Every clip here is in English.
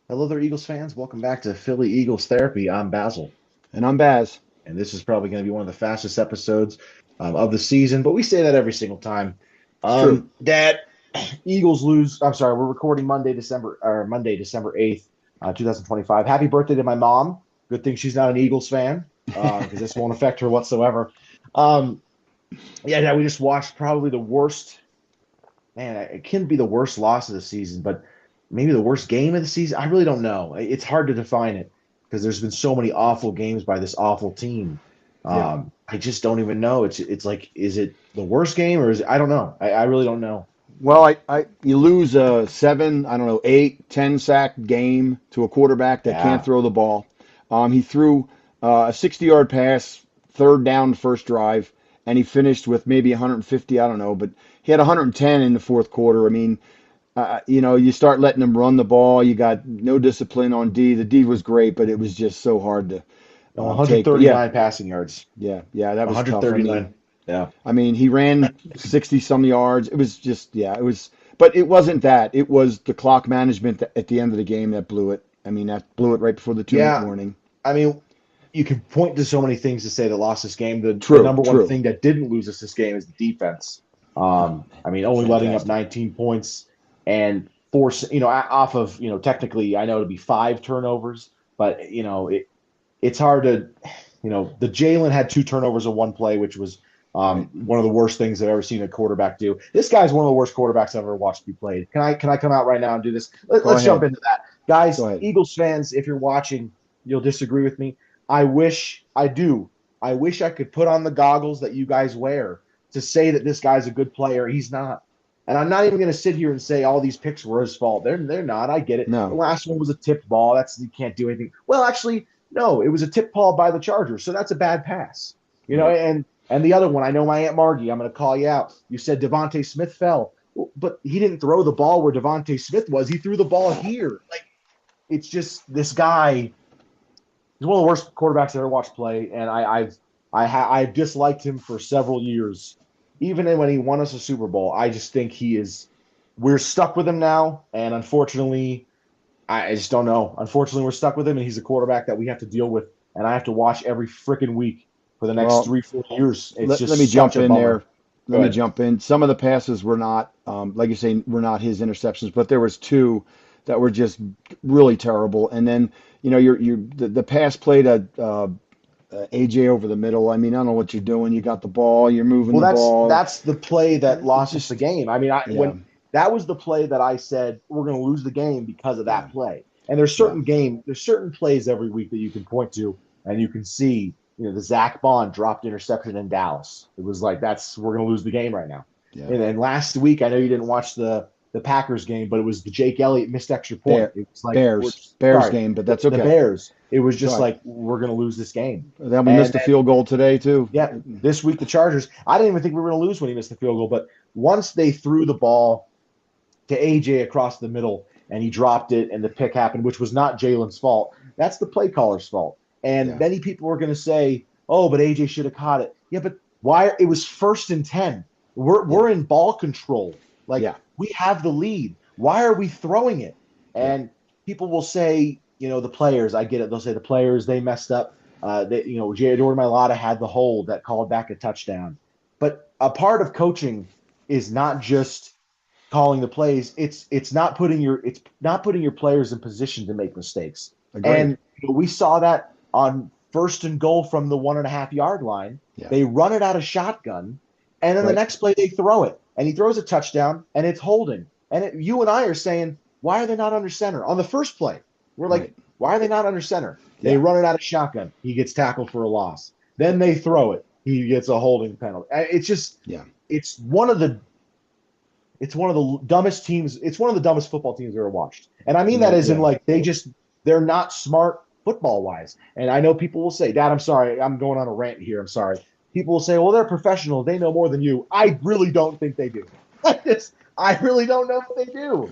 Hello there, Eagles fans. Welcome back to Philly Eagles Therapy. I'm Basil, And I'm Baz. and this is probably going to be one of the fastest episodes of the season, but we say that every single time. It's true. Dad, Eagles lose. I'm sorry, we're recording Monday, December 8th, 2025. Happy birthday to my mom. Good thing she's not an Eagles fan because this won't affect her whatsoever. Um, yeah, we just watched probably the worst. Man, it can be the worst loss of the season, but maybe the worst game of the season. I really don't know. It's hard to define it because there's been so many awful games by this awful team. Yeah. I just don't even know. It's like, is it the worst game or is it? I don't know. I really don't know. Well, you lose a 7, I don't know, 8, 10 sack game to a quarterback that can't Yeah, throw the ball. He threw a 60-yard pass, third down, first drive, and he finished with maybe 150. I don't know, but he had 110 in the fourth quarter. I mean, you start letting him run the ball. You got no discipline on D. The D was great, but it was just so hard to no, take. But yeah, 139 passing yards. yeah, that was tough. 139. Yeah. I mean, he ran 60 some yards. It was just, yeah, it was, but it wasn't that. It was the clock management at the end of the game that blew it. I mean, that blew it right before the 2-minute Yeah. warning. I mean, you can point to so many things to say that lost this game. The True, number one true. thing that didn't lose us this game is the defense. I mean, only letting up Fantastic. 19 points and force, off of, technically, I know it'd be five turnovers, but it's hard to, the Jalen had two turnovers in one play, which was Right. one of the worst things I've ever seen a quarterback do. This guy's one of the worst quarterbacks I've ever watched be played. Can I come out right now and do this? Go Let's jump ahead. into that, Go guys. ahead. Eagles fans, if you're watching, you'll disagree with me. I wish I do. I wish I could put on the goggles that you guys wear to say that this guy's a good player. He's not. And I'm not even going to sit here and say all these picks were his fault. They're not. I get it. The No. last one was a tipped ball. You can't do anything. Well, actually, no, it was a tipped ball by the Chargers, so that's a bad pass. Right. And the other one, I know my Aunt Margie. I'm going to call you out. You said Devontae Smith fell, but he didn't throw the ball where Devontae Smith was. He threw the ball here. Like, it's just this guy. He's one of the worst quarterbacks I've ever watched play, and I've disliked him for several years. Even when he won us a Super Bowl, I just think he is. We're stuck with him now, and unfortunately, I just don't know. Unfortunately, we're stuck with him, and he's a quarterback that we have to deal with, and I have to watch every freaking week for the next Well, 3, 4 years. It's let me just such jump a in bummer. there. Go Let me ahead. jump in. Some of the passes were not, like you say, were not his interceptions, but there was two that were just really terrible. And then, the pass play to AJ over the middle. I mean, I don't know what you're doing. You got the ball, you're moving Well, the ball. that's the play that It lost us the just, game. I mean, I yeah, when that was the play that I said we're going to lose the game because of yeah, that play. And yeah, there's certain plays every week that you can point to, and you can see, the Zach Bond dropped interception in Dallas. It was like we're going to lose the game right now. yeah. And then last week, I know you didn't watch the Packers game, but it was the Jake Elliott missed extra point. Bear, It was like Bears sorry, game, but that's the okay. Bears. It was Go just ahead. like we're going to lose this game. Then we And missed the field goal today too. yeah, this week the Chargers. I didn't even think we were going to lose when he missed the field goal, but once they threw the ball to AJ across the middle and he dropped it and the pick happened, which was not Jalen's fault. That's the play caller's fault. And Yeah, many people were going to say, "Oh, but AJ should have caught it." Yeah, but why? It was 1st and 10. yeah, We're in ball control. Like yeah, we have the lead. Why are we throwing it? yeah. And people will say, the players. I get it. They'll say the players they messed up. Jordan Mailata had the hold that called back a touchdown. But a part of coaching is not just calling the plays. It's not putting your players in position to make mistakes. Agreed. And we saw that on 1st and goal from the 1.5 yard line. Yeah, They run it out of shotgun, and then the right, next play they throw it, and he throws a touchdown, and it's holding. And you and I are saying, why are they not under center on the first play? We're like, right. why are they not under center? They Yeah, run it out of shotgun. He gets tackled for a loss. Then they throw it. He gets a holding penalty. It's just yeah, it's one of the it's one of the dumbest teams. It's one of the dumbest football teams I've ever watched. And I mean that as in yeah. like they're not smart football wise. And I know people will say, Dad, I'm sorry, I'm going on a rant here. I'm sorry. People will say, well, they're professional. They know more than you. I really don't think they do. I really don't know if they do.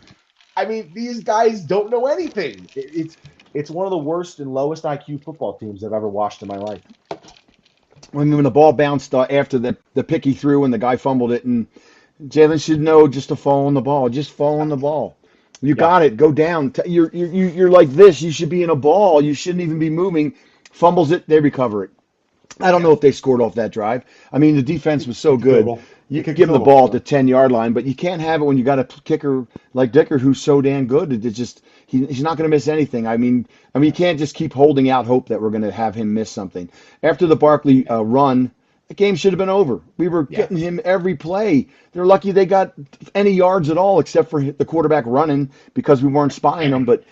I mean, these guys don't know anything. It's one of the worst and lowest IQ football teams I've ever watched in my life. When the ball bounced after the pick he threw and the guy fumbled it, and Jalen should know just to fall on the ball, just fall on the ball. You Yeah. got it. Go down. You're like this. You should be in a ball. You shouldn't even be moving. Fumbles it. They recover it. I don't know Yeah. if they scored off that drive. I mean, the defense was so Kick the field good. goal. They You kicked the give them the field goal. ball at So, the 10-yard line, but you can't have it when you got a kicker like Dicker who's so damn good. It just he's not going to miss anything. I mean, you can't just keep holding out hope that we're going to have him miss something. After the Barkley run, the game should have been over. We were yeah. getting him every play. They're lucky they got any yards at all, except for the quarterback running because we weren't spying them. But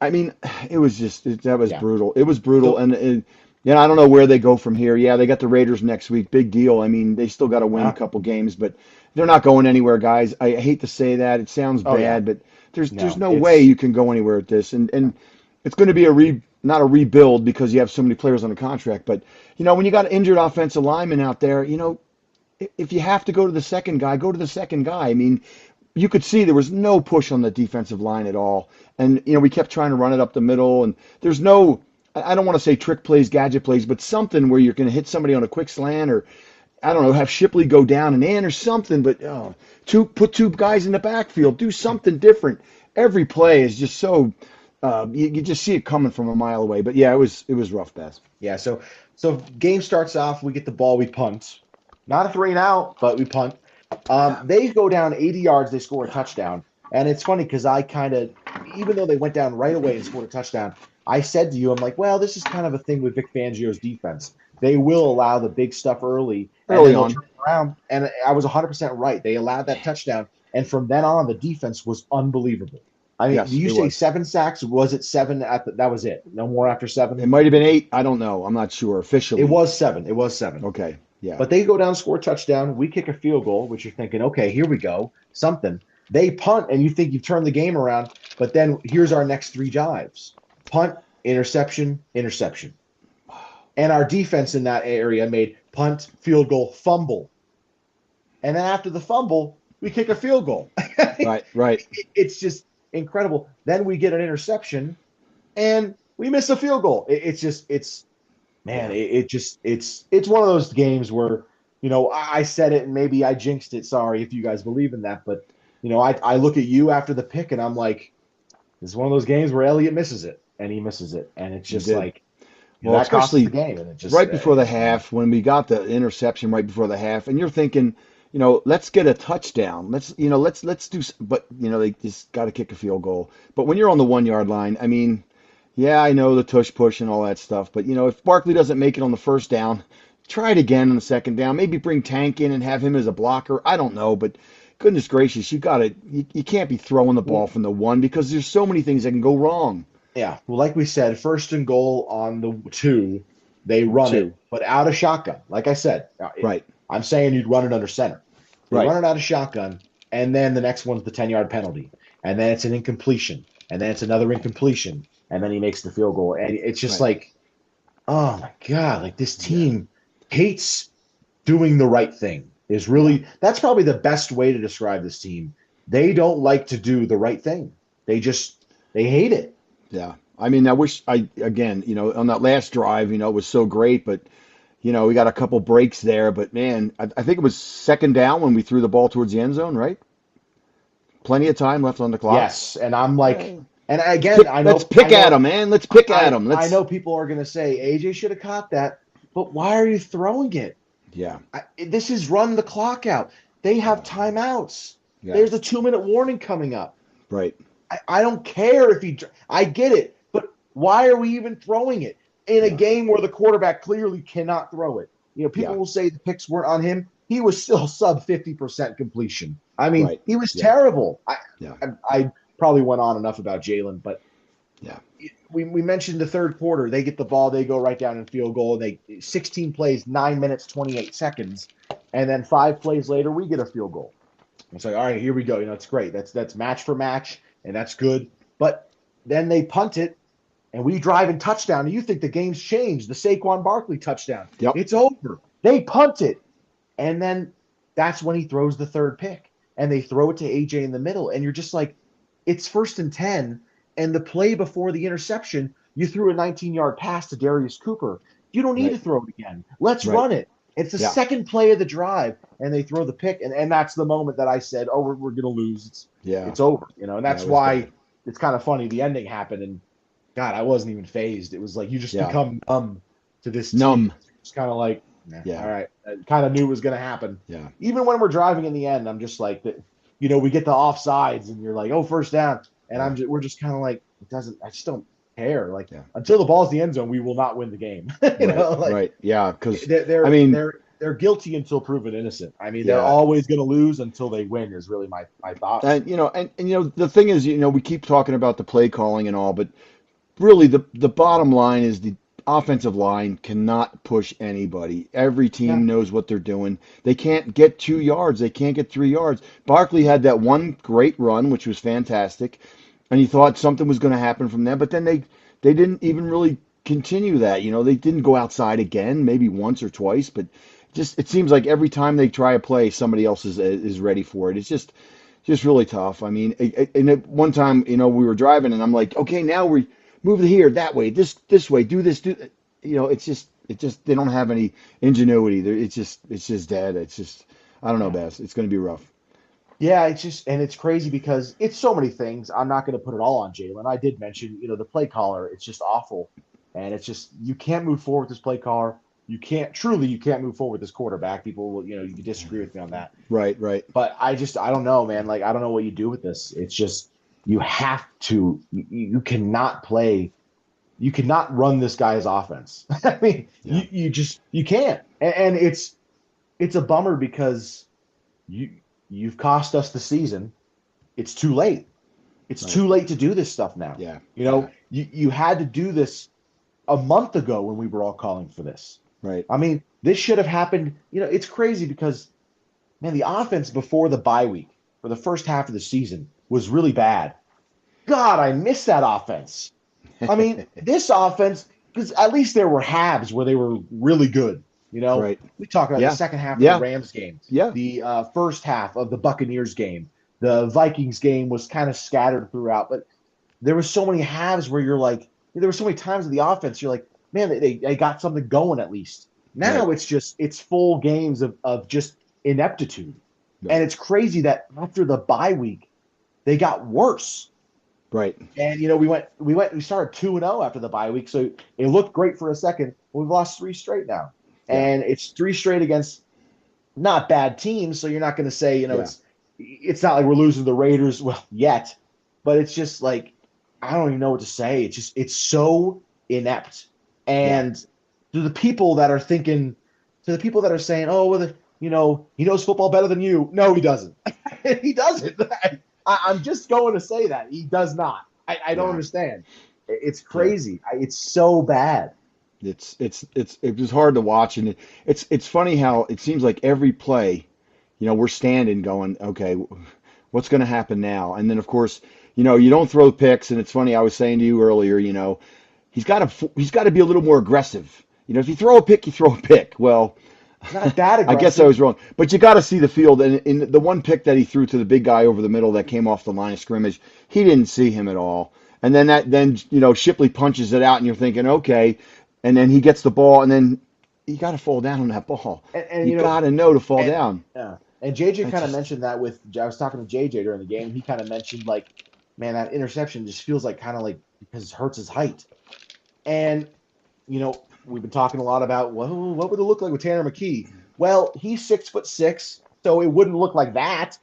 I mean, it was just that was Yeah. brutal. It was brutal, So, and yeah, I don't know where they go from here. Yeah, they got the Raiders next week. Big deal. I mean, they still got to win a yeah. couple games, but they're not going anywhere, guys. I hate to say that. It sounds Oh, yeah. bad, but there's No, no way it's, you can go anywhere with this. And it's going to be a not a rebuild because you have so many players on the contract, but when you got an injured offensive lineman out there, if you have to go to the second guy, go to the second guy. I mean, you could see there was no push on the defensive line at all. And, we kept trying to run it up the middle. And there's no, I don't want to say trick plays, gadget plays, but something where you're going to hit somebody on a quick slant or, I don't know, have Shipley go down and in or something. But put two guys in the backfield, do something different. Every play is just so, you just see it coming from a mile away. But yeah, it was rough, Beth. yeah. So game starts off. We get the ball. We punt. Not a 3-and-out, but we punt. They go down 80 yards. They score a touchdown. And it's funny because I kind of, even though they went down right away and scored a touchdown, I said to you, I'm like, well, this is kind of a thing with Vic Fangio's defense. They will allow the big stuff early, and then Early they'll on. turn it around. And I was 100% right. They allowed that touchdown. And from then on, the defense was unbelievable. I mean, do Yes, you it say was. 7 sacks? Was it seven? That was it. No more after It seven? might have been 8. I don't know. I'm not sure It officially. was seven. It was seven. Okay. Yeah. But they go down, score a touchdown. We kick a field goal, which you're thinking, okay, here we go, something. They punt, and you think you've turned the game around. But then here's our next 3 drives: punt, interception, interception. And our defense in that area made punt, field goal, fumble. And then after the fumble, we kick a field goal. Right. Right. It's just incredible. Then we get an interception, and we miss a field goal. It's just man, Yeah. it's one of those games where I said it and maybe I jinxed it. Sorry if you guys believe in that, but I look at you after the pick and I'm like, this is one of those games where Elliott misses it and he misses it, and it's He just did. like Well, that costs the especially game, and it just right before the half when we got the interception right before the half, and you're thinking, let's get a touchdown. Let's do, but they just got to kick a field goal. But when you're on the 1-yard line, I mean, yeah, I know the tush push and all that stuff, but if Barkley doesn't make it on the first down, try it again on the second down. Maybe bring Tank in and have him as a blocker. I don't know, but goodness gracious, you can't be throwing the ball well, from the 1 because there's so many things that can go wrong. yeah. Well, like we said, first and goal on the 2, they run it, Two. but out of shotgun. Like I said, Right. I'm saying you'd run it under center. They Right. run it out of shotgun, and then the next one's the 10-yard penalty, and then it's an incompletion, and then it's another incompletion, and then he makes the field goal, and it's just Right. like, oh my god, like this Yeah. team hates doing the right thing. Is really That's probably the best way to describe this team. They don't like to do the right thing. They hate it. Yeah. I mean, I wish again, on that last drive, it was so great, but, we got a couple breaks there. But man, I think it was second down when we threw the ball towards the end zone, right? Plenty of time left on the clock. Yes, and I'm like, Yeah. and again, Let's pick at him, man. Let's pick at him. I Let's. know people are going to say AJ should have caught that, but why are you throwing it? Yeah. This is run the clock out. They have Yeah. timeouts. Yeah. There's a 2-minute warning coming up. Right. I don't care if I get it, but why are we even throwing it in a Yeah. game where the quarterback clearly cannot throw it? People Yeah. will say the picks weren't on him. He was still sub 50% completion. I mean, Right. he was Yeah. terrible. Yeah. I probably went on enough about Jalen, but Yeah. we mentioned the third quarter. They get the ball, they go right down in field goal. They 16 plays, 9 minutes, 28 seconds, and then 5 plays later, we get a field goal. It's like, all right, here we go. It's great. That's match for match, and that's good. But then they punt it, and we drive and touchdown. And you think the game's changed? The Saquon Barkley touchdown. Yep. It's over. They punt it, and then that's when he throws the third pick, and they throw it to AJ in the middle, and you're just like, it's 1st and 10, and the play before the interception, you threw a 19-yard pass to Darius Cooper. You don't need to Right. throw it again. Let's Right. run it. It's the Yeah, second play of the drive, and they throw the pick, and that's the moment that I said, "Oh, we're gonna lose. yeah, It's over." You know, and yeah. that's It was bad. why it's kind of funny. The ending happened, and God, I wasn't even phased. It was like you just Yeah, become numb to this team. numb. It's kind of like, nah, all Yeah, right. I kind of knew it was gonna happen. yeah, Even when we're driving in the end, I'm just like, we get the offsides, and you're like, "Oh, first down," and yeah, we're just kind of like, it doesn't. I just don't care. Like yeah. until the ball's in the end zone, we will not win the game. Right, Like right. Yeah, because they're I they're mean, they're they're guilty until proven innocent. I mean, they're yeah. always going to lose until they win. Is really my thought. And the thing is, we keep talking about the play calling and all, but really the bottom line is the offensive line cannot push anybody. Every Yeah, team knows what they're doing. They can't get 2 yards. They can't get 3 yards. Barkley had that one great run, which was fantastic, and he thought something was going to happen from there, but then they didn't even really continue that. They didn't go outside again, maybe once or twice, but just it seems like every time they try a play, somebody else is ready for it. It's just really tough. I mean, and at one time, we were driving, and I'm like, okay, now we move it here, that way, this way, do this, do. It's just they don't have any ingenuity. It's just dead. It's just I don't know, yeah, Bass. It's going to be rough. yeah. It's just and it's crazy because it's so many things. I'm not going to put it all on Jalen. I did mention, the play caller. It's just awful, and it's just you can't move forward with this play caller. You can't move forward with this quarterback. People will, you can disagree with me on that. Right, right. But I don't know, man. Like I don't know what you do with this. It's just you have to. You cannot play. You cannot run this guy's offense. I mean, Yeah, you can't. And it's a bummer because you you've cost us the season. It's too late. It's right. too late to do this stuff now. Yeah, yeah, You had to do this a month ago when we were all calling for this. right. I mean, this should have happened. It's crazy because man, the offense before the bye week for the first half of the season was really bad. God, I miss that offense. I mean, this offense, because at least there were halves where they were really good. Right. We talk about the Yeah, second half of the yeah, Rams game, yeah, the first half of the Buccaneers game, the Vikings game was kind of scattered throughout, but there were so many halves where you're like, there were so many times in the offense you're like, man, they got something going at least. right, Now it's full games of just ineptitude, and right, it's crazy that after the bye week they got worse. right. And we started 2-0 after the bye week, so it looked great for a second. We've lost three straight now, Yeah, and it's three straight against not bad teams. So you're not going to say yeah, it's not like we're losing the Raiders well yet, but it's just like I don't even know what to say. It's so inept, yeah. and to the people that are thinking, to the people that are saying, oh, well, he knows football better than you. No, he doesn't. He doesn't. I'm just going to say that he does not. I don't Yeah, understand. It's yeah. crazy. It's so bad. It was hard to watch, and it's funny how it seems like every play, we're standing going, okay, what's going to happen now? And then of course, you don't throw picks, and it's funny. I was saying to you earlier, he's got to be a little more aggressive. If you throw a pick, you throw a pick. Well, Not that I guess I aggressive. was wrong, but you got to see the field. And in the one pick that he threw to the big guy over the middle that came off the line of scrimmage, he didn't see him at all. And then Shipley punches it out, and you're thinking, okay. And then he gets the ball, and then you got to fall down on that ball. And You got to know to fall and down. yeah. And JJ I kind of just mentioned that with I was talking to JJ during the game. He kind of mentioned like, man, that interception just feels like kind of like because it hurts his height. And we've been talking a lot about what would it look like with Tanner McKee? Well, he's 6'6", so it wouldn't look like that.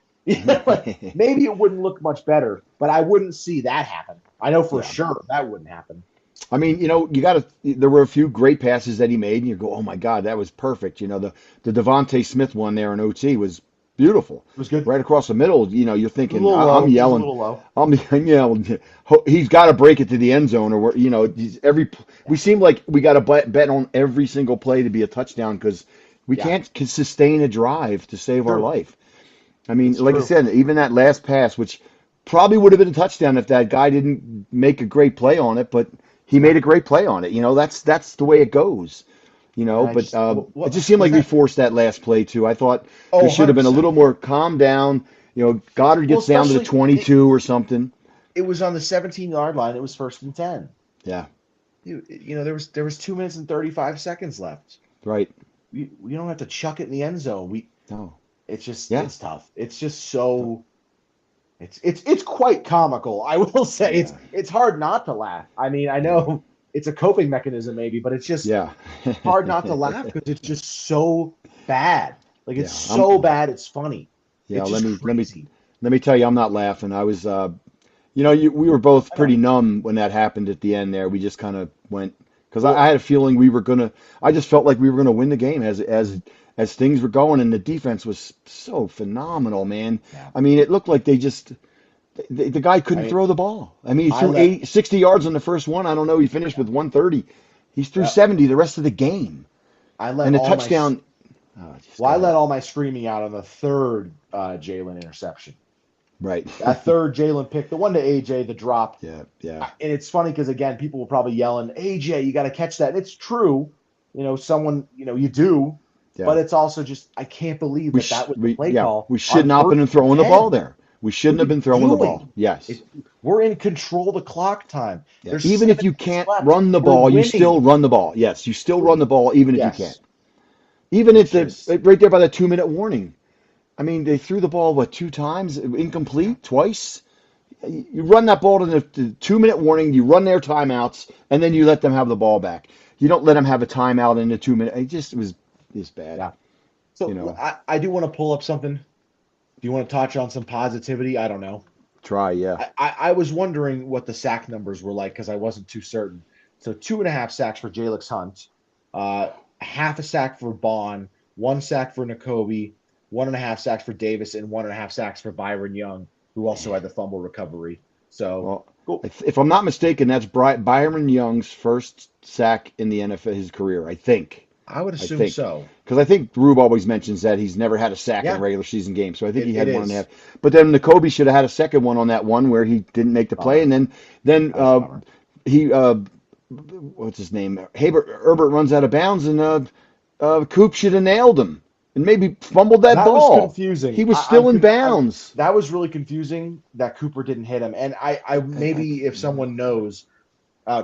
Maybe it wouldn't look much better, but I wouldn't see that happen. I know for yeah. sure that wouldn't happen. I mean, you got to. There were a few great passes that he made, and you go, "Oh my God, that was perfect." The Devontae Smith one there in OT was beautiful, It was good. It right across the middle. You're was a thinking, little I'm low. It was a yelling, little low. I'm yelling. He's got to break it to the end zone, or we Yeah. seem like we got to bet on every single play to be a touchdown because we Yeah. can't sustain a drive to save our True. life. I mean, It's like I true. said, even that last pass, which probably would have been a touchdown if that guy didn't make a great play on it, but he Yeah. made a great play on it. That's the way it goes. And I But just it what just seemed was like we that? forced that last play too. I thought Oh, there should have been a 100%. little more calm down. Goddard Well, gets down to the especially 22 or something. it was on the 17-yard line. It was first and 10. Yeah, There was 2 minutes and 35 seconds left. right. we don't have to chuck it in the end zone. No. It's just Yeah. it's tough. It's just so it's quite comical. I will say Yeah. it's hard not to laugh. I mean, I Yeah. know it's a coping mechanism maybe, but it's just Yeah. hard not to laugh because it's just so bad. Like it's Yeah. so bad, it's funny. Yeah. It's Let just me let me crazy. let me tell you, I'm not laughing. I was we were both I know. pretty numb when that happened at the end there. We just kind of went because I Well, had a feeling we were gonna. I just felt like we were gonna win the game as things were going, and the defense was so phenomenal, man. yeah. I mean, it looked like the guy I couldn't mean, throw the ball. I mean, he I threw let 60 yards on the first one. I don't know. He finished with 130. He threw yeah, 70 the rest of the game, I let and the all my touchdown. Oh, just well, go I ahead. let all my screaming out on the third Jalen interception. Right. That third Jalen pick, the one to AJ, the drop. Yeah. Yeah. And it's funny because again, people were probably yelling, "AJ, you got to catch that." And it's true, someone, you do, but Yeah. it's also just I can't believe that was the play call We should on not have first been and throwing the ball 10. there. We What shouldn't are have you been throwing the ball. doing? Yes. It, we're in control of the clock time. Yeah. There's Even if you 7 minutes can't left. run the We're ball, you still winning. run the ball. Yes, you still run the ball even if you can't. Yes, Even it's if the just right there by the 2 minute warning. I mean, they threw the ball what two times, yeah. incomplete twice. You run that ball to the 2 minute warning. You run their timeouts, and then you let them have the ball back. You don't let them have a timeout in the 2 minute. It was just bad. Yeah. So You I do want to pull up something. Do you want to touch on some positivity? I don't know. try, yeah. I was wondering what the sack numbers were like because I wasn't too certain. So 2.5 sacks for Jalix Hunt, half a sack for Bond, 1 sack for Nakobe, 1.5 sacks for Davis, and 1.5 sacks for Byron Young, who also had the fumble recovery. So Well, cool. if I'm not mistaken, that's Byron Young's first sack in the NFL his career. I think. I would I assume think. so. Because I think Rube always mentions that he's never had a sack in a Yeah, regular season game. So I think he it had one and a half. is. But then Nakobe should have had a second one on that one where he didn't make the play. And Bummer. then That was a bummer. he what's his name? Herbert runs out of bounds and Coop should have nailed him and maybe fumbled that That was ball. confusing. He was still in I'm bounds. that was really confusing that Cooper didn't hit him. And I maybe if someone knows,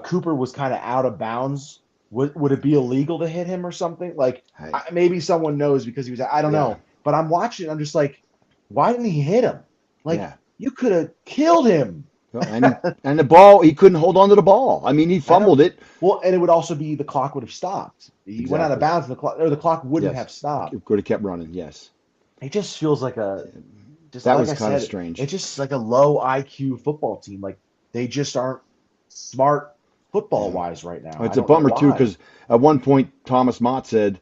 Cooper was kind of out of bounds. Would it be illegal to hit him or something? Like I, maybe someone knows because he was. I don't yeah, know. But I'm watching. I'm just like, why didn't he hit him? Like yeah. you could have killed him. Well, and the ball, he couldn't hold on to the ball. I mean, he I know. fumbled it. Well, and it would also be the clock would have stopped. He went out of Exactly. bounds, and the clock wouldn't Yes. have stopped. It could have kept running. Yes. It just feels like just That like was I kind of said, strange. it's just like a low IQ football team. Like they just aren't smart football Yeah. wise right now. I It's a don't know bummer too why. because at one point Thomas Mott said,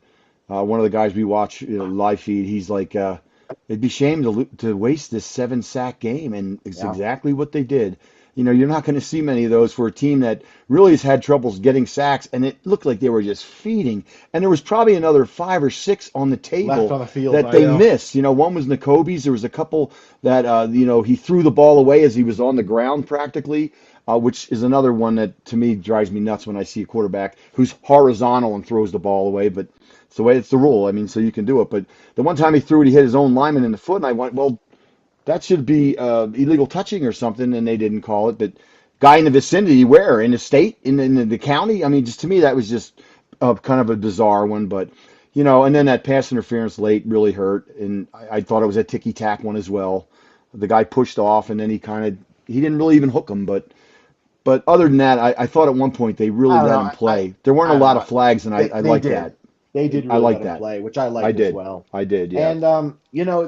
one of the guys we watch live feed, he's like, it'd be shame to waste this 7 sack game, and it's Yeah, exactly what they did. You're not going to see many of those for a team that really has had troubles getting sacks, and it looked like they were just feeding. And there was probably another 5 or 6 on the left table on the field. that I they know. missed. One was Nakobe's. There was a couple that he threw the ball away as he was on the ground practically, which is another one that to me drives me nuts when I see a quarterback who's horizontal and throws the ball away. But it's the way it's the rule. I mean, so you can do it. But the one time he threw it, he hit his own lineman in the foot, and I went, well, that should be illegal touching or something, and they didn't call it. But guy in the vicinity, where in the state, in the county, I mean, just to me that was just kind of a bizarre one. But and then that pass interference late really hurt, and I thought it was a ticky tack one as well. The guy pushed off, and then he didn't really even hook him. But other than that, I thought at one point they really I don't let know. him play. There weren't a I don't lot know. of flags, and I They like did. that. They did I really like let him that. play, which I I liked as did. well. I did. Yeah. And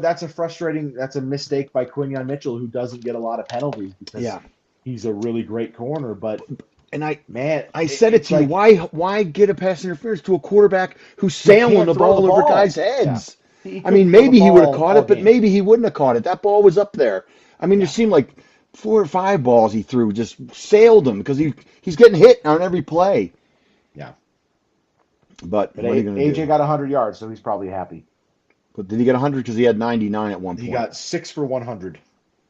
that's a frustrating. That's a mistake by Quinyon Mitchell, who doesn't get a lot of penalties because Yeah. he's a really great corner. But And man, I said it it's to you. like Why get a pass interference to a quarterback who's he sailing can't the throw the ball over guys' ball. Yeah, heads? he I mean, couldn't throw the maybe he would have ball caught all it, but game. maybe he wouldn't have caught it. That ball was up there. I mean, there Yeah, seemed like 4 or 5 balls he threw just sailed him because he's getting hit on every play. yeah. But But what are you going to AJ do? got 100 yards, so he's probably happy. But did he get 100 because he had 99 at one He point? got 6 for 100.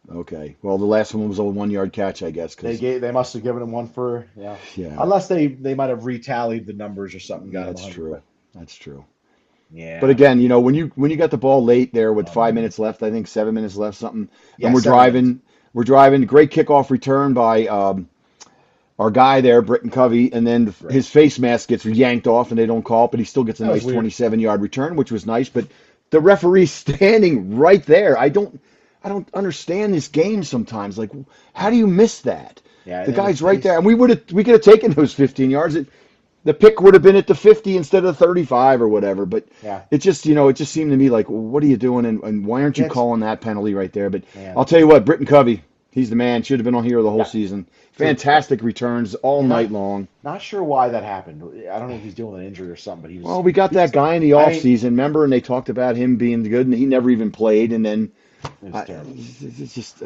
Okay. Well, the last one was a 1 yard catch, I guess. Because They must have given him one for yeah, yeah, unless they might have retallied the numbers or something, got him that's 100. true. But That's true. But yeah, again, when you got the ball late there with five um, minutes left, I think 7 minutes left, something, and yeah, 7 minutes. we're driving. Great kickoff return by our guy there, Britton Covey, and then Right. his face mask gets yanked off and they don't call it, but he still gets a That was nice weird. 27-yard return, which was nice. But the referee's standing right there. I don't understand this game sometimes. Like, how do you miss that? Yeah, The and then the guy's right there, face. and we could have taken those 15 yards. The pick would have been at the 50 instead of 35 or whatever. But Yeah, it just seemed to me like, well, what are you doing, and why aren't you yeah, it's calling that penalty right there? But I'll man. tell you what, Britton Covey, he's the man. Should have been on here the whole Yeah, season. dude. Fantastic returns all And night not long. not sure why that happened. I don't know if he's dealing with an injury or something, but Well, we got he that was. guy in the I off mean, season, remember, and they talked about him being good, and he never even played. And then it was terrible. it's just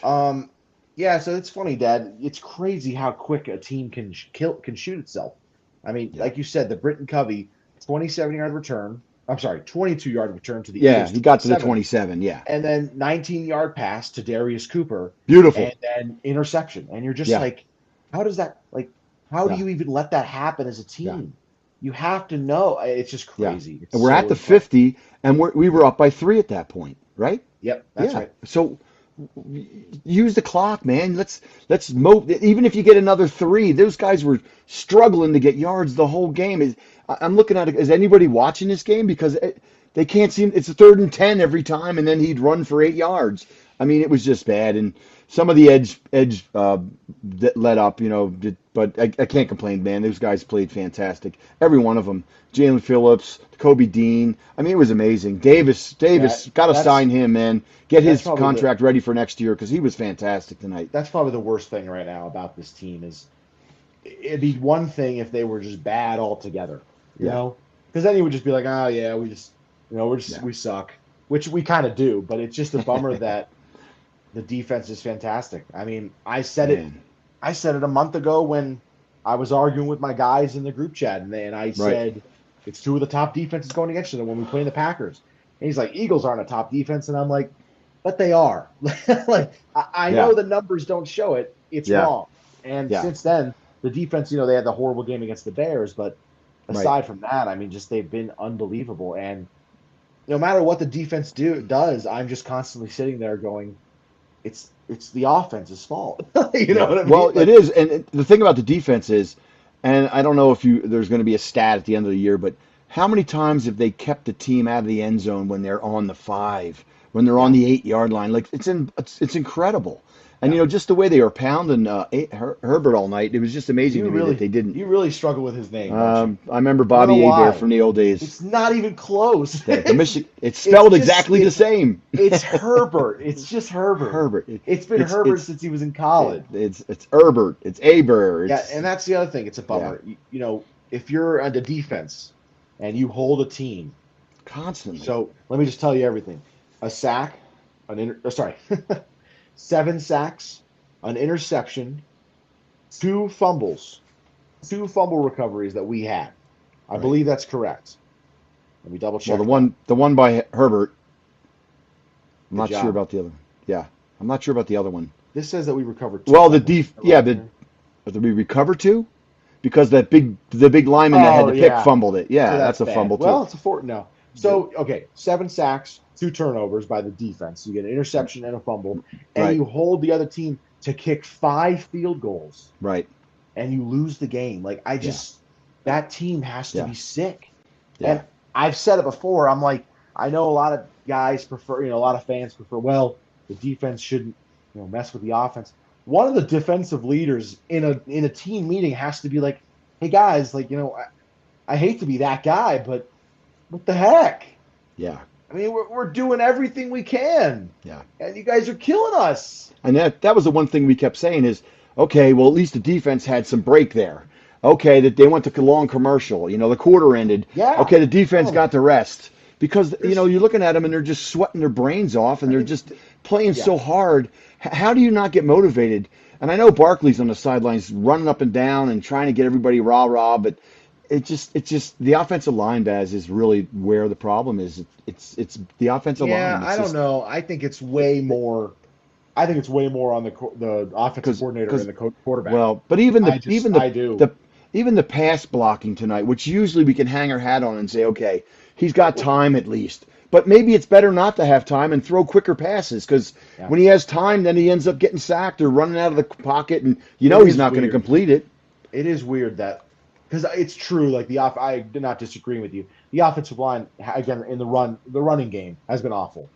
Um, yeah, so it's funny, Dad. It's crazy how quick a team can shoot itself. I mean, yeah, like you said, the Britton Covey 27-yard return. I'm sorry, 22-yard return to the yeah. Eagles He got to the 27, 27. Yeah, and then 19-yard pass to Darius Cooper, and beautiful. then interception. And you're just Yeah, like, how does that like? How do yeah, you even let that happen as a yeah, team? You have to know. It's just yeah. crazy. It's And we're at so the impressive. 50, and we were up by 3 at that point, right? Yep, that's Yeah. right. So use the clock, man. Let's move. Even if you get another 3, those guys were struggling to get yards the whole game. I'm looking at it. Is anybody watching this game? Because they can't seem. It's a 3rd and 10 every time, and then he'd run for 8 yards. I mean, it was just bad. And some of the edge that let up, but I can't complain, man. Those guys played fantastic. Every one of them. Jalen Phillips, Kobe Dean. I mean, it was amazing. Yeah, Davis, got to that's sign him, man. Get that's his probably the contract ready for next year because he was fantastic tonight. that's probably the worst thing right now about this team is it'd be one thing if they were just bad altogether, you Yeah, know, because then you would just be like, oh yeah, we just, yeah, we suck, which we kind of do, but it's just a bummer that the defense is fantastic. I mean, man. I said it a month ago when I was arguing with my guys in the group chat, and I Right. said it's two of the top defenses going against you when we play the Packers. And he's like, Eagles aren't a top defense, and I'm like, but they are. Like I Yeah, know the numbers don't show it. It's yeah, wrong. And yeah. since then, the defense, they had the horrible game against the Bears, but Right. aside from that, I mean, just they've been unbelievable. And no matter what the defense does, I'm just constantly sitting there going, it's the offense's fault. You know Yeah. what I mean? Well, it Like, is, and the thing about the defense is, and I don't know if there's going to be a stat at the end of the year, but how many times have they kept the team out of the end zone when they're on the 5, when they're on yeah, the 8-yard line? Like it's incredible, and yeah. just the way they were pounding Herbert all night, it was just amazing You to me that really they didn't. you really struggle with his name, don't you? I remember I don't know Bobby Abear why. from the old days. It's not even close. The Michigan, it's It's spelled just exactly the same. it's Herbert. It's just Herbert. Herbert. It's been It's Herbert it's since he was in college. it's Herbert. It's Aber. Yeah, It's and that's the other thing. It's a yeah, bummer. If you're on the defense and you hold a team, constantly. so let me just tell you everything. A sack, sorry, 7 sacks, an interception, two fumble recoveries that we had. I Right. believe that's correct. Let me double Well, the check that. one by Herbert, I'm Good not sure job. about the other. Yeah, I'm not sure about the other one. This says that we recovered two Well, fumbles. Is that yeah, right there? did we recover two? Because the big lineman that had Oh the pick yeah. fumbled it. So Yeah, that's that's a bad. fumble too. Well, it's a four. No. The- So okay, 7 sacks, 2 turnovers by the defense. You get an interception and a fumble, and Right, you hold the other team to kick 5 field goals, right. and you lose the game. Like Yeah, that team has to yeah, be sick. yeah, And I've said it before. I'm like, I know a lot of guys prefer, a lot of fans prefer. Well, the defense shouldn't, mess with the offense. One of the defensive leaders in a team meeting has to be like, hey guys, like I hate to be that guy, but what the heck? yeah, I mean, we're doing everything we can, yeah. and you guys are killing us. And that was the one thing we kept saying is, okay, well, at least the defense had some break there. Okay, that they went to long commercial. The quarter ended. Yeah. Okay, the defense Oh, got the rest because there's. you're looking at them and they're just sweating their brains off and I they're mean, just playing yeah, so hard. How do you not get motivated? And I know Barkley's on the sidelines running up and down and trying to get everybody rah rah, but it's just the offensive line, Baz, is really where the problem is. It's the offensive yeah. line. It's I don't just know. I think it's way more. I think it's way more on the offensive because coordinator and because the quarterback. well, but even the I just even I do. the even the pass blocking tonight, which usually we can hang our hat on and say, okay, he's got time at least. But maybe it's better not to have time and throw quicker passes because Yeah. when he has time, then he ends up getting sacked or running out of the pocket, and It he's is not going to weird. complete it. It is weird that because it's true. Like I did not disagree with you. The offensive line again in the running game has been awful.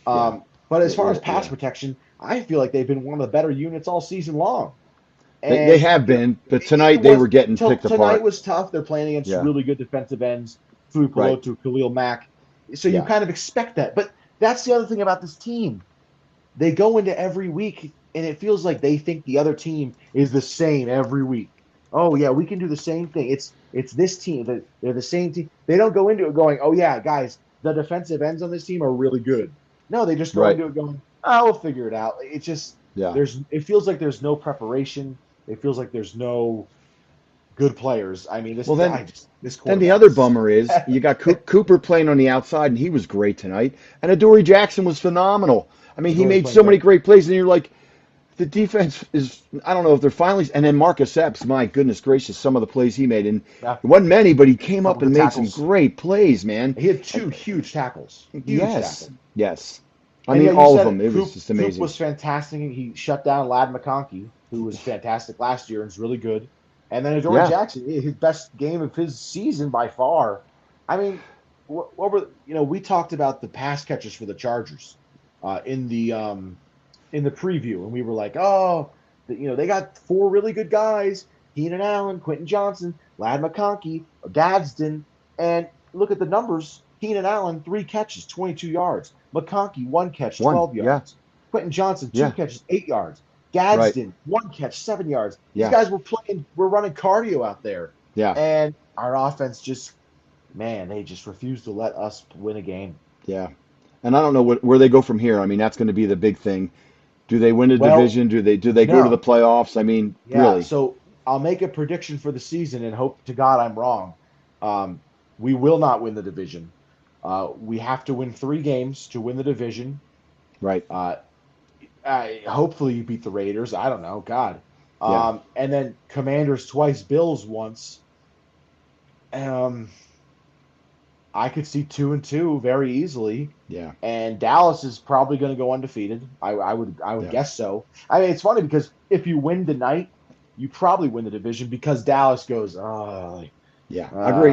Yeah, But as far as pass yeah. protection, I feel like they've been one of the better units all season long. They And have you know, been, but it tonight they was were getting picked tonight apart. was tough. They're playing against Yeah, really good defensive ends, Tui right. Pelotu, Khalil Mack. So you Yeah, kind of expect that. But that's the other thing about this team. They go into every week and it feels like they think the other team is the same every week. Oh yeah, we can do the same thing. It's this team. They're the same team. They don't go into it going, oh yeah, guys, the defensive ends on this team are really good. No, they just go right. into it going, oh, we'll figure it out. It's just Yeah. it feels like there's no preparation. It feels like there's no good players. I mean, Well, this then the quarterback other is bummer is you got Cooper playing on the outside, and he was great tonight. And Adoree Jackson was phenomenal. I mean, he Adoree made playing so many great. great plays, and you're like, the defense is, I don't know if they're finally, and then Marcus Epps, my goodness gracious, some of the plays he made, and Yeah, it wasn't many, but he came up couple and good made some tackles. great plays, man. He had And two huge tackles. Huge yes, tackles. yes. I And mean, yeah, you all of said them. it. It was just Coop amazing. was fantastic. He shut down Lad McConkey, who was fantastic last year and is really good. And then Adoree Yeah, Jackson, his best game of his season by far. I mean, what were we talked about the pass catchers for the Chargers in the preview, and we were like, oh, they got four really good guys: Keenan Allen, Quentin Johnson, Lad McConkey, Gadsden, and look at the numbers. Keenan Allen, 3 catches, 22 yards. McConkey, 1 catch, one. 12 Yeah, yards. Quentin Johnson, two yeah, catches, 8 yards. right. Gadsden, 1 catch, 7 yards. These Yeah, guys were running cardio out there. yeah, And our offense they just refused to let us win a game. yeah. And I don't know where they go from here. I mean, that's going to be the big thing. Do they win a Well, division? Do they go to the no. playoffs? I mean, Yeah. really? So I'll make a prediction for the season and hope to God I'm wrong. Um, we will not win the division. We have to win 3 games to win the division. Right. Uh, hopefully you beat the Raiders. I don't know. God. Yeah. And then Commanders twice, Bills once. Um, I could see 2-2 very easily. Yeah. And Dallas is probably going to go undefeated. I would Yeah. guess so. I mean, it's funny because if you win tonight, you probably win the division because Dallas goes, oh, like, Yeah. I agree.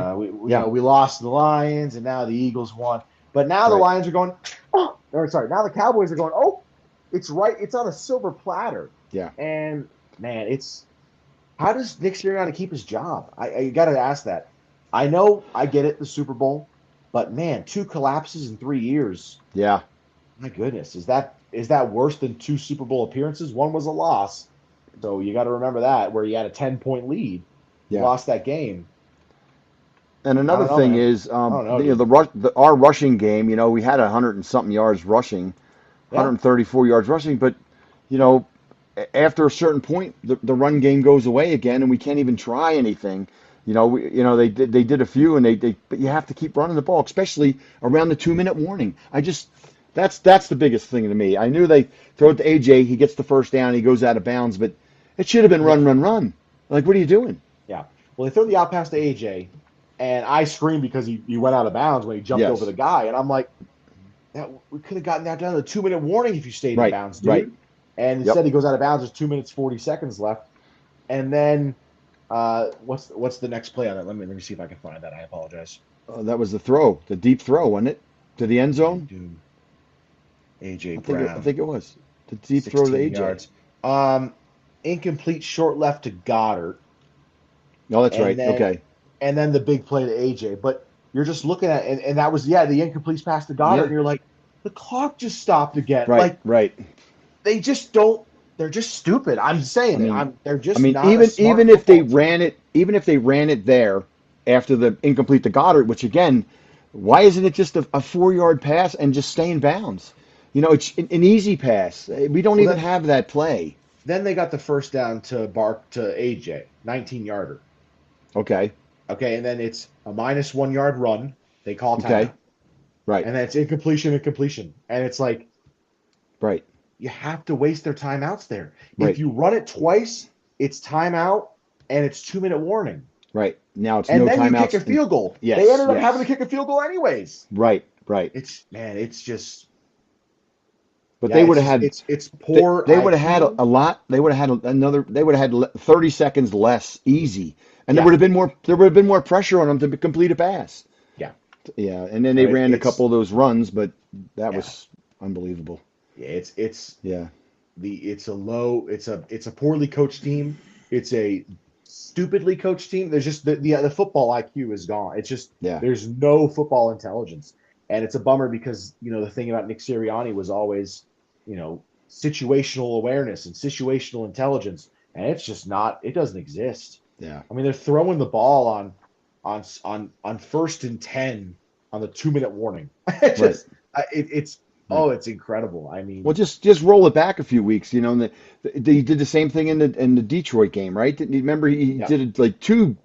Yeah. we lost the Lions and now the Eagles won. But now the Right. Lions are going, oh, or sorry, now the Cowboys are going, oh, it's right. It's on a silver platter. Yeah. And man, how does Nick Sirianni keep his job? I got to ask that. I know I get it, the Super Bowl, but man, 2 collapses in 3 years. Yeah. My goodness, is that worse than 2 Super Bowl appearances? One was a loss, so you got to remember that where you had a 10-point lead, you Yeah. lost that game. And I another don't know, thing man. is, I don't know, you know, dude. our rushing game. You know, we had 100 and something yards rushing, Yeah, 134 yards rushing, but you know, after a certain point, the run game goes away again, and we can't even try anything. They did a few, and but you have to keep running the ball, especially around the 2 minute warning. That's the biggest thing to me. I knew they throw it to AJ, he gets the first down, he goes out of bounds, but it should have been yeah, run, run, run. Like, what are you doing? yeah. Well, they threw the out pass to AJ, and I screamed because he went out of bounds when he jumped over Yes, the guy, and I'm like, we could have gotten that down to a 2 minute warning if you stayed in right, bounds, right. dude. And Yep. instead he goes out of bounds. There's 2 minutes 40 seconds left, and then what's the next play on it? Let me see if I can find that. I apologize. That was the deep throw, wasn't it, to the end Yeah, zone? dude. AJ I Brown, think it was the deep throw to 16 AJ. yards. Incomplete short left to Goddard, No, that's and right. then Okay. and then the big play to AJ. But you're just looking at and that was the incomplete pass to Goddard, Yeah. and you're like, the clock just stopped again. Right. Like Right. they just don't. They're just stupid. I'm I saying it. mean, They're I just mean, not a even smart if they football team. ran it, there after the incomplete to Goddard, which again, why isn't it just a 4 yard pass and just stay in bounds? You know, it's an easy pass. We don't Well, even have that play. then they got the first down to AJ, 19 yarder. Okay. Okay, and then it's a -1 yard run. They call Okay. timeout, Right. and then it's incompletion, and it's like Right. you have to waste their timeouts there. If Right. you run it twice, it's timeout and it's 2 minute warning, Right. Now it's and no then you kick a timeouts. field goal. They Yes. ended up having to Yes. kick a field goal anyways. Right. Right. It's man, it's just But yeah, they would it's have just had it's poor they would have had IQ. a lot. They would have had another. They would have had 30 seconds less easy, and there would Yeah, have been more. There would have been more pressure on them to complete a pass. yeah. Yeah, and then No, they ran a couple it's of those runs, but that yeah, was unbelievable. yeah. It's Yeah, it's a poorly coached team. It's a stupidly coached team. There's just the football IQ is gone. It's just yeah, there's no football intelligence, and it's a bummer because the thing about Nick Sirianni was always situational awareness and situational intelligence, and it's just not. It doesn't exist. yeah. I mean, they're throwing the ball on 1st and 10 on the 2-minute warning. It Right, just it's right. it's incredible. I Well, mean, just roll it back a few weeks. And he did the same thing in the Detroit game, right? Didn't you remember he yeah. did it like two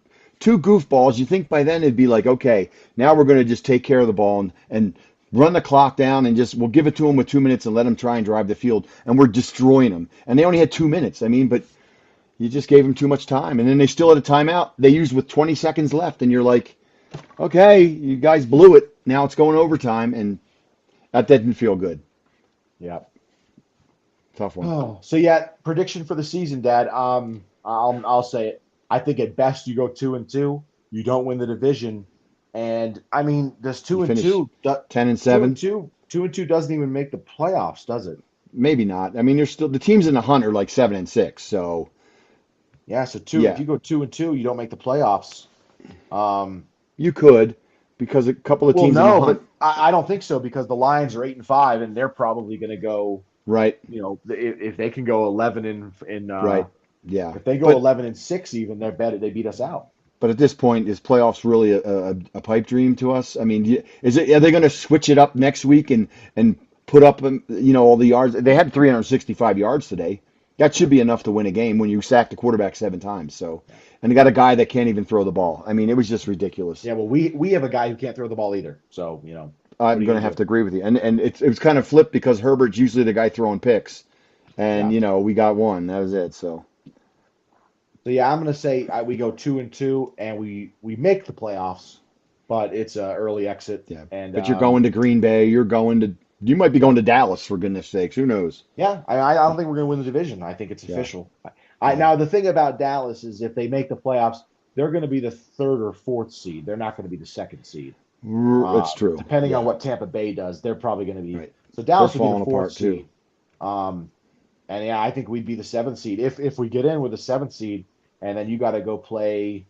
goofballs. You think by then it'd be like, okay, now we're going to just take care of the ball and run the clock down and just we'll give it to them with 2 minutes and let them try and drive the field, and we're destroying them. And they only had 2 minutes. I mean, but you just gave them too much time, and then they still had a timeout they used with 20 seconds left, and you're like, okay, you guys blew it. Now it's going overtime, and that didn't feel good. Yeah. Tough one. Oh, so yeah, prediction for the season, Dad. I'll say it. I think at best you go 2-2. You don't win the division, and I mean, does You two and finish two, 10 and two and 7. two, 2-2 doesn't even make the playoffs, does it? Maybe not. I mean, there's still the teams in the hunt are like 7 and 6. So Yeah, so two. If yeah, you go 2-2, you don't make the playoffs. Um, you could because a couple of well, teams in the no, hunt, but I don't think so because the Lions are 8-5, and they're probably going to go. right, If they can go 11 in right, yeah. if they go But 11-6, even they're better. They beat us out. but at this point, is playoffs really a pipe dream to us? I mean, is it? Are they going to switch it up next week and put up all the yards? They had 365 yards today. That should be enough to win a game when you sack the quarterback 7 times. So, Yeah. and they got a guy that can't even throw the ball. I mean, it was just ridiculous. Yeah, well, we have a guy who can't throw the ball either. So, what I'm are you going to gonna have do? to agree with you. And it was kind of flipped because Herbert's usually the guy throwing picks, and Yeah. we got one. That was it. So So yeah, I'm gonna say we go 2-2 and we make the playoffs, but it's a early exit. yeah, And but you're going to Green Bay. You might be going to Dallas for goodness sakes. Who knows? yeah, I don't think we're gonna win the division. I think it's Yeah, official. yeah, Now the thing about Dallas is if they make the playoffs, they're gonna be the third or fourth seed. They're not gonna be the second seed. That's true. Depending on Yeah, what Tampa Bay does, they're probably going to be. right. So They're Dallas would be the falling fourth apart too. seed. Um, and yeah, I think we'd be the seventh seed if we get in with the seventh seed, and then you got to go play.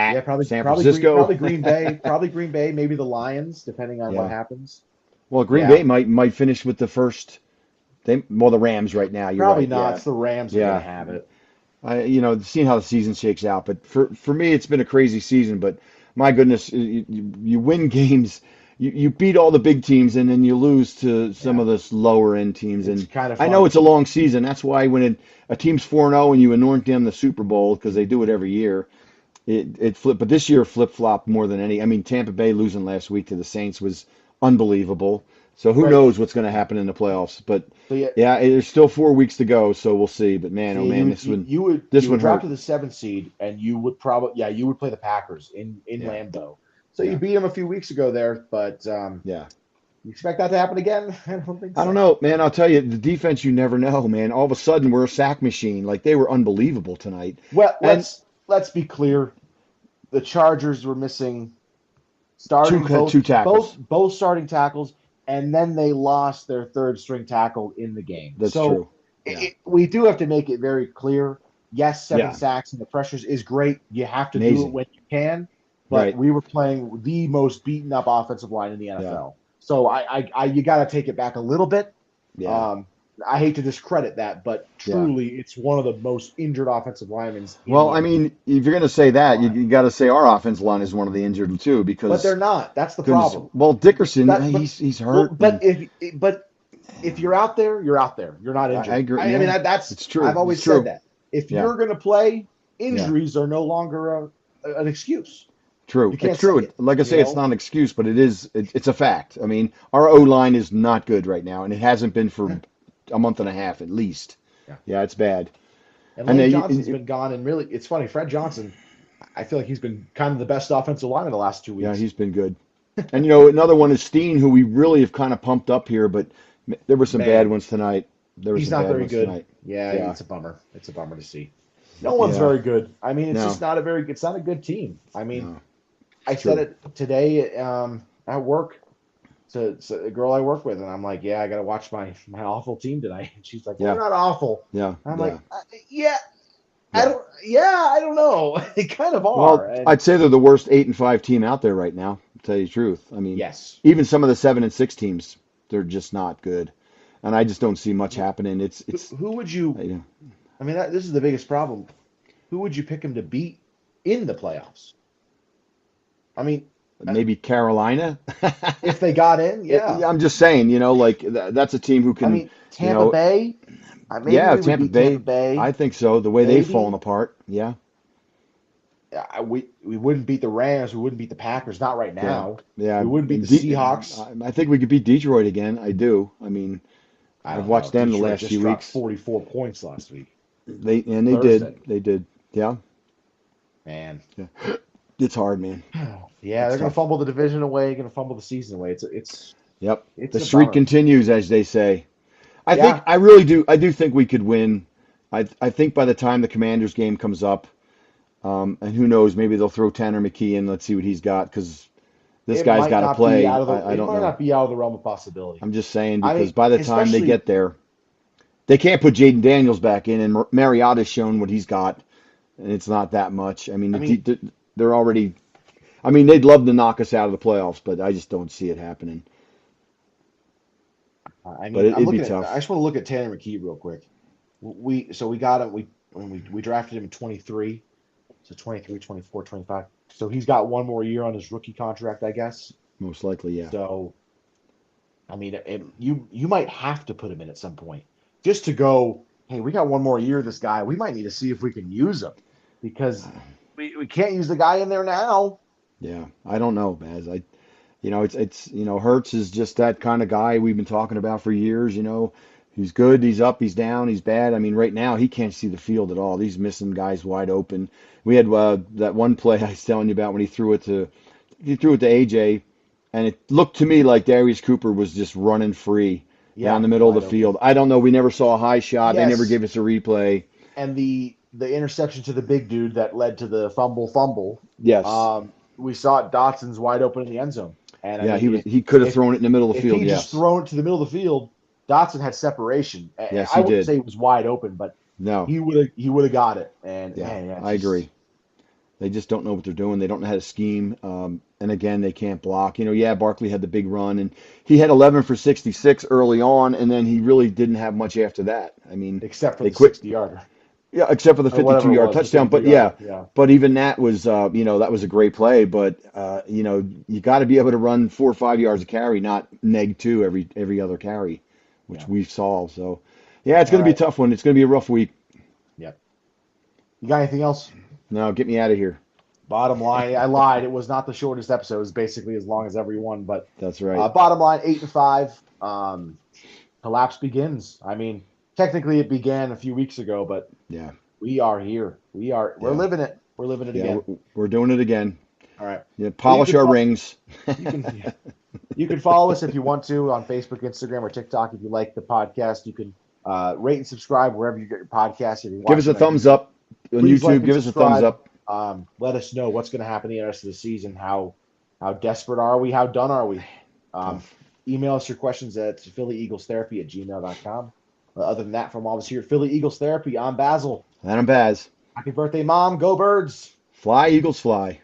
Yeah, At San Francisco. Probably Green Bay, maybe the Lions, depending on what Yeah. happens. Well, Green Yeah, Bay might finish with the first. The Rams right now. You're probably right. not. Yeah, It's the Rams that are going to yeah. have it. Seeing how the season shakes out. But for me, it's been a crazy season. But my goodness, you win games, you beat all the big teams, and then you lose to some Yeah, of the lower end teams. it's And kind of I know funny. it's a long season. That's why when a team's 4-0 and you anoint them the Super Bowl because they do it every year, it flipped. But this year flip flopped more than any. I mean, Tampa Bay losing last week to the Saints was unbelievable. So who Right. knows what's going to happen in the playoffs? But So yeah, yeah, there's still 4 weeks to go, so we'll see. But man, so oh yeah, man, this you would one drop hurt. to the seventh seed, and you would play the Packers in Yeah, Lambeau. So you yeah, beat them a few weeks ago there, but yeah. you expect that to happen again? I don't think I don't so. know, man. I'll tell you, the defense, you never know, man. All of a sudden, we're a sack machine. Like they were unbelievable tonight. Well, And let's be clear. The Chargers were missing two starting two tackles. both starting tackles, and then they lost their third string tackle in the game. That's So true. Yeah, we do have to make it very clear. Yes, seven yeah. sacks and the pressures is great. You have to do it Amazing. when you can, but Right. we were playing the most beaten up offensive line in the Yeah, NFL. So you got to take it back a little bit. yeah, Um, I hate to discredit that, but yeah. truly, it's one of the most injured offensive linemen in Well, the I NFL. mean, if you're going to say that, you got to say our offense line is one of the injured too, But they're because not. That's the goodness. problem. Well, Dickerson, That, but he's well, hurt, and but if you're out there, you're out there. You're not I injured. agree. I mean Yeah, that's it's I've true. It's always said true. that. If Yeah, you're going to play, yeah. injuries are no longer an excuse. True. You It's can't say true. it. Like I You say, it's know. not an excuse, but it's a fact. I mean, our O line is not good right now, and it hasn't been for Yeah. a month and a half at least. Yeah. Yeah, it's bad. And And Lane then Johnson's been gone, and really, it's funny. Fred Johnson, I feel like he's been kind of the best offensive line in the last two yeah, weeks. he's been good. And another one is Steen, who we really have kind of pumped up here, but there were some bad Man, ones tonight. There were he's some not bad very ones good. tonight. Yeah, Yeah, it's a bummer. It's a bummer to see. No one's yeah, very good. I mean, it's just no, not a very. It's not a good team. I mean, no, I it's said true. it today at work to a girl I work with, and I'm like, yeah, I got to watch my awful team tonight. And she's like, well, Yeah, they're not awful. yeah, And I'm yeah, like, yeah, yeah. I don't know. They kind of are. Well, And I'd say they're the worst 8-5 team out there right now, to tell you the truth. I mean, yes, even some of the 7-6 teams, they're just not good. And I just don't see much happening. who would you? You I mean, this is the biggest problem. Who would you pick him to beat in the playoffs? I mean, maybe Carolina. if they got in, yeah. I'm just saying, like that's a team who I can, mean, you Tampa know, Bay. Maybe yeah, we would Tampa beat Tampa Bay. Bay. I think so. The way they've fallen Maybe apart. Yeah, we wouldn't beat the Rams. We wouldn't beat the Packers. Not right yeah, now. yeah. We wouldn't beat And the Seahawks. I think we could beat Detroit again. I do. I mean, I I've don't know. watched them the Detroit last just few dropped weeks. 44 points last week. They did. Thursday. They did. Yeah, Man. yeah. It's hard, man. Yeah, It's they're gonna tough. fumble the division away, gonna fumble the season away. Yep. It's The a streak bummer. continues, as they say. Yeah, I really do. I do think we could win. I think by the time the Commanders game comes up, and who knows, maybe they'll throw Tanner McKee in. Let's see what he's got because this guy's got to play. I it don't might know. not be out of the realm of possibility. I'm just saying I because mean, by the time they especially get there, they can't put Jaden Daniels back in, and Mariotta's shown what he's got, and it's not that much. I mean, I mean, they're already. I mean, they'd love to knock us out of the playoffs, but I just don't see it happening. But I'm it'd be looking at. I tough. just want to look at Tanner McKee real quick. We got him. We drafted him in 23. So 23, 24, 25. So he's got one more year on his rookie contract, I guess. Most likely, yeah. So I mean, you might have to put him in at some point just to go. Hey, we got one more year of this guy. We might need to see if we can use him because we can't use the guy in there now. Yeah, I don't know, Baz. It's Hertz is just that kind of guy we've been talking about for years. He's good, he's up, he's down, he's bad. I mean, right now he can't see the field at all. He's missing guys wide open. We had that one play I was telling you about when he threw it to AJ, and it looked to me like Darius Cooper was just running free down Yeah, the middle of the wide open. field. I don't know. We never saw a high shot. They never Yes, gave us a replay. and the interception to the big dude that led to the fumble. Yes. We saw it. Dotson's wide open in the end zone, and I Yeah, mean, he could have if thrown it in the middle of the if field. he just Yes. thrown it to the middle of the field, Dotson had separation. Yes, I he wouldn't did. say it was wide open, but No. he would have got it. And Yeah, man, yeah, it's I just agree. They just don't know what they're doing. They don't know how to scheme. And again, they can't block. Yeah, Barkley had the big run, and he had 11 for 66 early on, and then he really didn't have much after that. I mean, except for they the quit. 60-yarder Yeah, except for the or whatever it 52-yard was, the touchdown. 52 But yeah, yarder. Yeah, but even that was, that was a great play. But you got to be able to run 4 or 5 yards a carry, not neg two every other carry, which yeah. we've solved. So yeah, it's All going to be a right. tough one. It's going to be a rough week. Yeah. You got anything else? No, get me out of here. Bottom line, I lied. It was not the shortest episode. It was basically as long as everyone. But That's right. bottom line, 8-5. Collapse begins. I mean, technically it began a few weeks ago, but Yeah, we are here. We're yeah, living it. We're living it yeah. again. We're doing it again. All right. Yeah, Well, polish our rings. you can yeah. You can follow us if you want to on Facebook, Instagram, or TikTok. If you like the podcast, you can rate and subscribe wherever you get your podcast. If you're Give us a watching on thumbs YouTube, up on please like YouTube. and Give us a thumbs subscribe. up. Let us know what's going to happen the rest of the season. How desperate are we? How done are we? Um, Tough. email us your questions at phillyeaglestherapy@gmail.com. Other than that, from all of us here at Philly Eagles Therapy, I'm Basil. And I'm Baz. Happy birthday, Mom. Go Birds. Fly, Eagles, fly.